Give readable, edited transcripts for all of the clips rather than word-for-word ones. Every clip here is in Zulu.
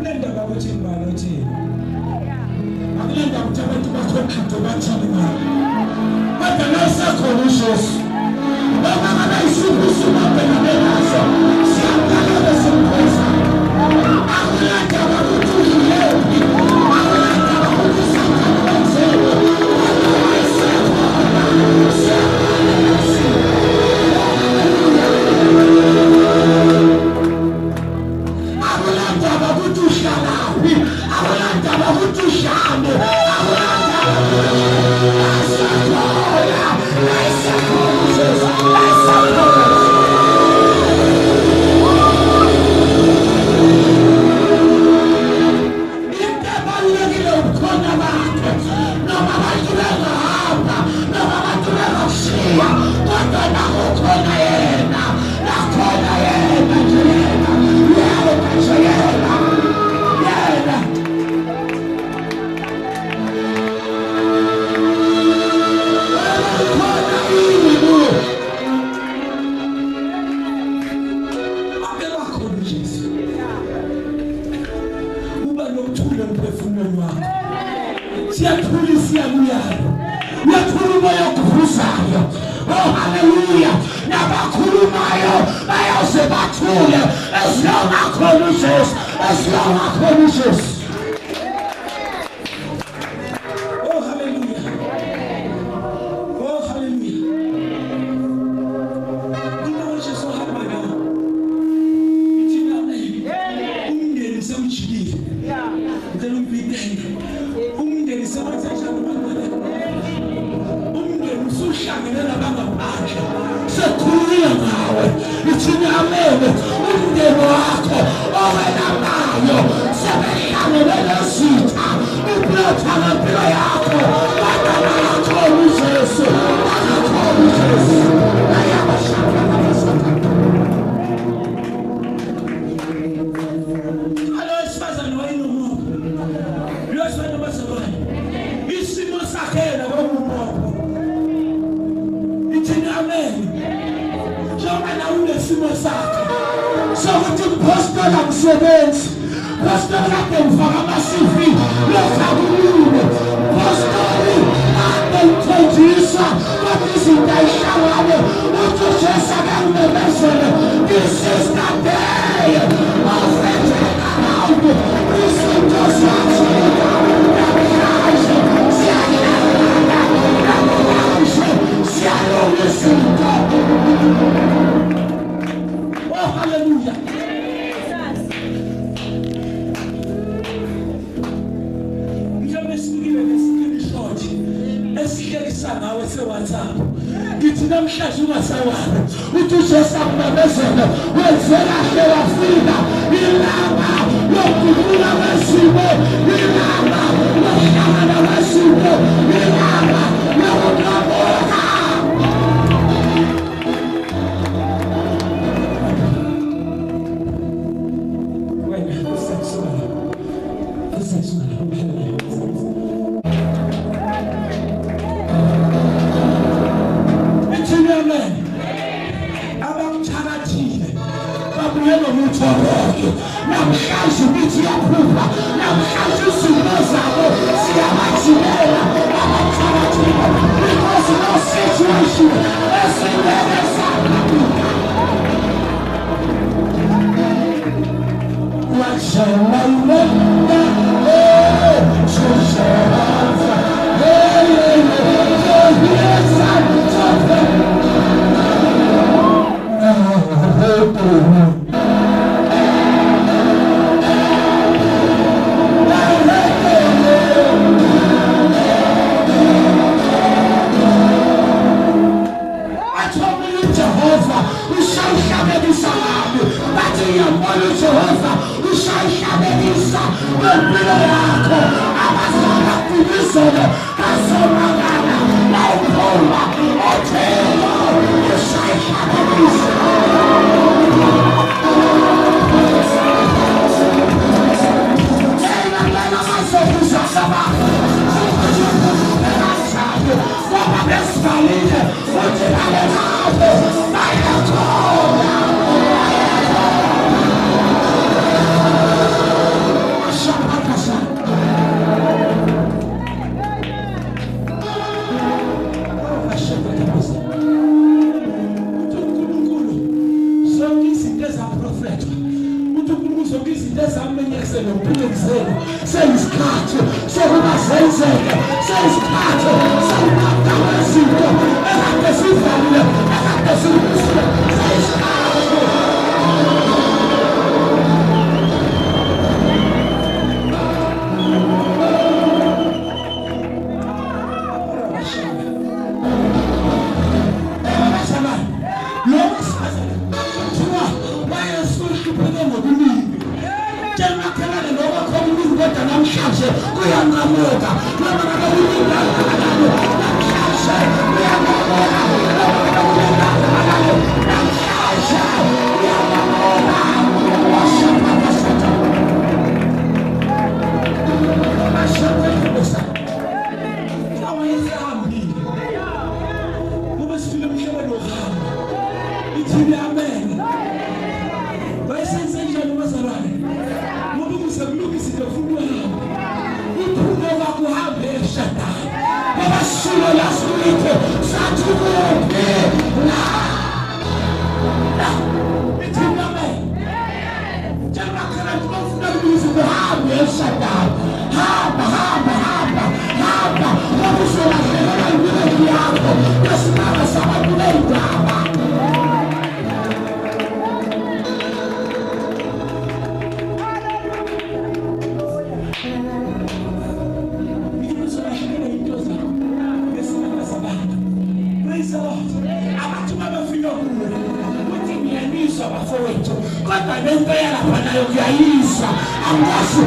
akulenda bakuthi ngibani uthini akulenda ukuthi abantu bathokhatho bathini ngalo kodwa nayisakhona uJesu baba abayisibuso babheka benaso siyaqala besimpheza akulenda bakuthi uyilephi akulenda bakuthi sakhona wenzele izinto ezamenyese nompilo zenu seyisikhathi sokuba zenzeke, seyisikhathi sokuqapha kwezinto ekade sivalile, ekade simisile, seyisikhathi. Namhlanje kuyanqamuka noma ngabe ulinda kanjani, namhlanje kuyanqamuka noma ngabe ulinda kanjani, namhlanje kuyanqamuka. Washaka washaka washaka kusa kawa yesihambile kube sifile umhlaba nohamba ithi amen. Bayisenze njani bazalwane? Ngoba kusekulungisa ifuna iphuma bakuhambe eShadai ngoba silo lasilithe sathi kuphi la ithi amen. Njalo kana ufuna ukuthi uhambe eShadai, hamba hamba hamba hamba ngoba usolahlekelwa impilo yakho ngesinaba sabantu bendaba. Kodwa lento yalapha nayo kuyayisa, angasi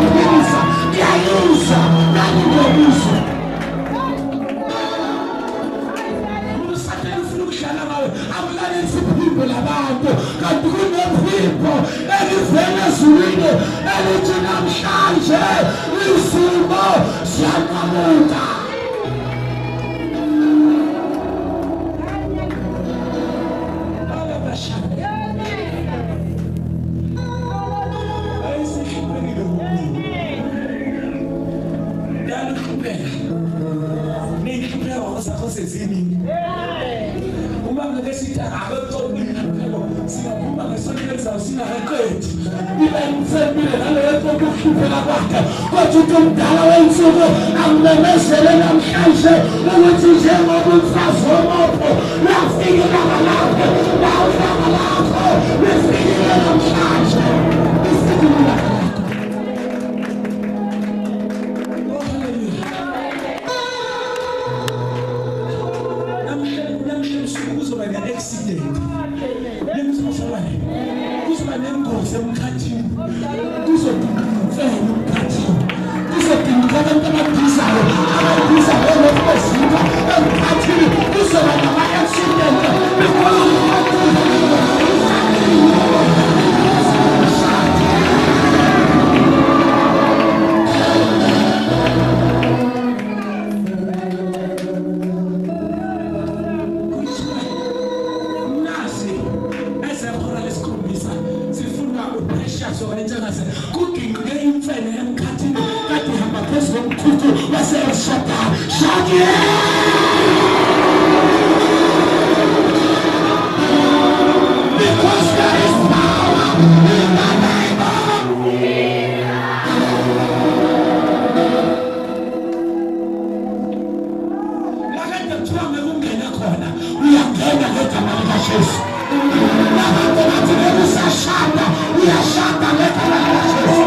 kuyayisa kuyayisa nani kuyayisa. Usathane ufuna ukuhlala ngawe abulale isiphimbo labantu, kanti kunephimbo elivela ezulwini elithi namhlanje isimo siyanqamuka. Uma ngesithi akaqondi impilo singaphuma ngesonto singareqedi ibe imfembile naleyo nto ukuhlupheka kwakhe, kodwa umuntu omdala wensuku amemezele namhlanje ukuthi njengoba umfazi womopho lafika ilanga lakho, lawulanga lakho lifikile namhlanje, lifikile ilanga lakho. Kuzoba ne-accident, kuzoba nengozi emkhathini, kuzodinga umfelo emkhathini, kuzodinga abantu ababhizayo lokubezika emkhathini, kuzoba nama-accident kugingqike imfene emkhathini kade hamba phezu komkhuthu wase-Shadai. Shaki! Because there is power in the name of Jesus. Lakade kuthiwa ngekungena khona uyangena ngegama likaJesu. Lakade bathi bekusashada uyashada ngegama likaJesu.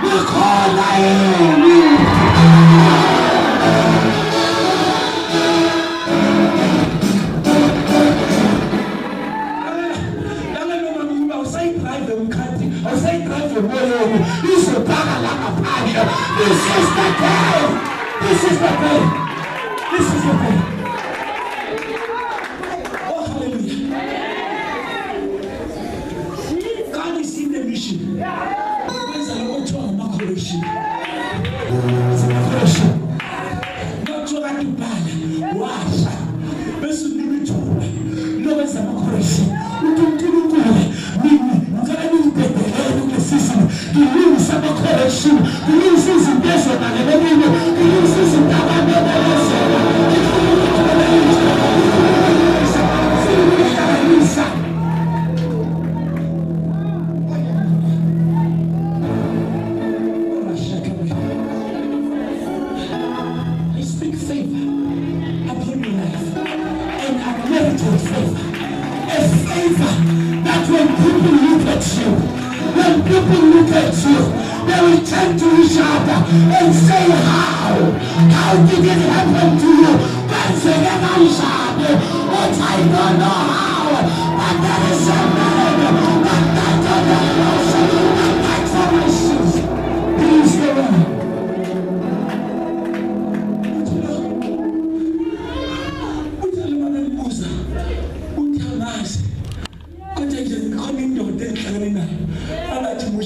We call unmerited favor. A favor that when people look at you, they will turn to each other and say, how did it happen to you? What I don't know how, but there is a man that died on the cross and died for my sins. Please go on.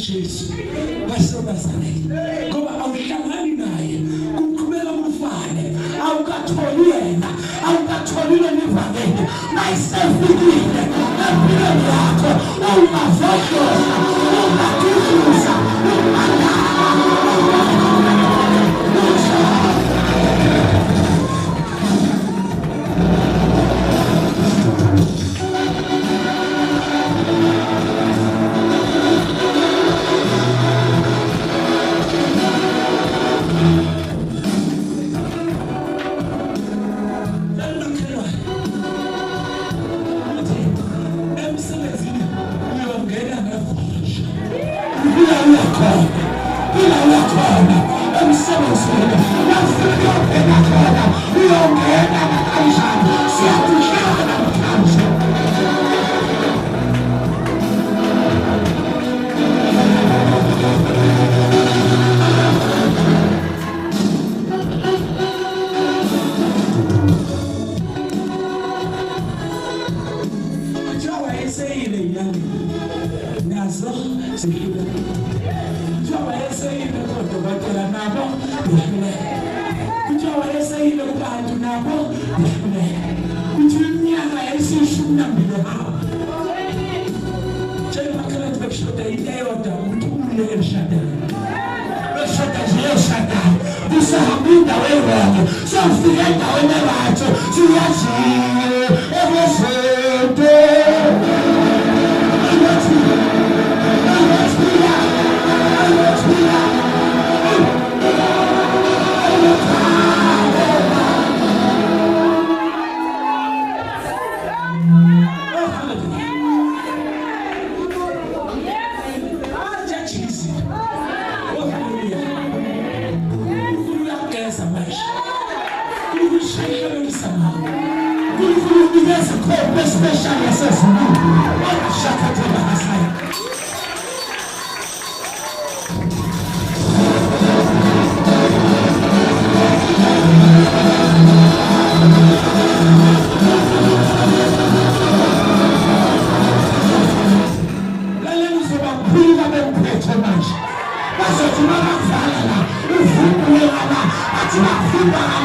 Jesus basebazane ngoba awuhlangani naye kuqhubeka kufane awukatholi yena awukatholile nivangeli mayisefikile empilweni yakho ungavodoza ungakuzuza That's